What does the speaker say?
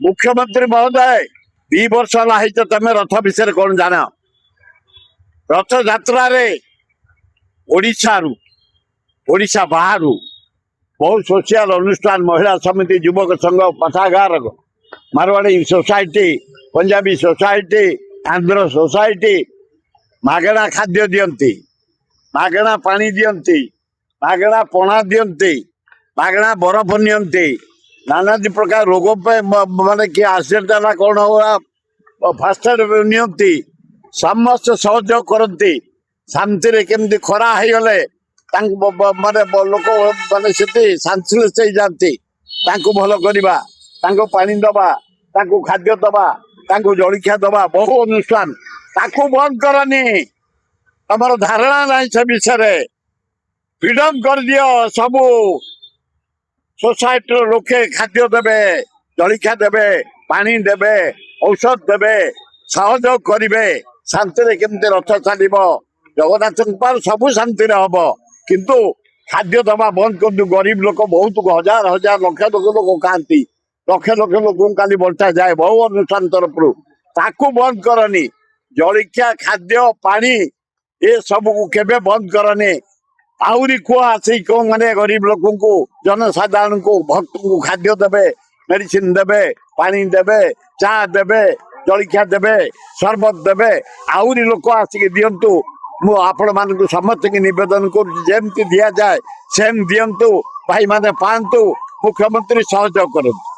मुख्यमंत्री महोदय 2 वर्ष है तमें रथ विषय कौन जान रथ यात्रा ओडिशा बाहर बहुत सोशल अनुष्ठान महिला समिति युवक संघ पथागार Marwari society Punjabi society Andhra society मागणा खाद्य दियंती मागणा पानी दियंती मागणा पणा दियंती मागणा बरफ नियंती नाना प्रकार रोग माने किए एक्सीडेंट है कौन हो फास्ट नियंती समस्त सहयोग करती शांति केमती खरा हो गले माने लोक माने शांतिलेस हो जाती भल करवा पानी दबा खाद्य दबा जलिखा दबा बहु अनुष्ठान ताकू बंद करनी तमर धारणा ना से विषय फ्रीडम कर दियो सबू सोसाइटी लोके खाद्य देवे जलिखा देवे पानी देवे औषध देवे सहयोग करेंगे शांति केमती रथ चलो जगन्नाथ सबू शांति हम किंतु खाद्य दबा बंद कर गरीब लोक बहुत हजार हजार लक्ष लक्ष लोक खाती लक्ष लक्ष लोक काली बंटा जाए बहु अनुष्ठान तरफ ताकू बंद करनी जलिखा खाद्य पानी ये सब को केबे बंद करनी आहरी कुआ से कौन माने गरीब लोक को जनसाधारण को भक्त को खाद्य देवे मेडिसिन देवे पानी देवे चा देवे जलिखा देवे शरबत देवे आहरी लोक आसिक दिंतु मु आपण मान समस्त की निवेदन करमती दि जाए सेम दिंतु भाई माने पांतु मुख्यमंत्री सहयोग करते।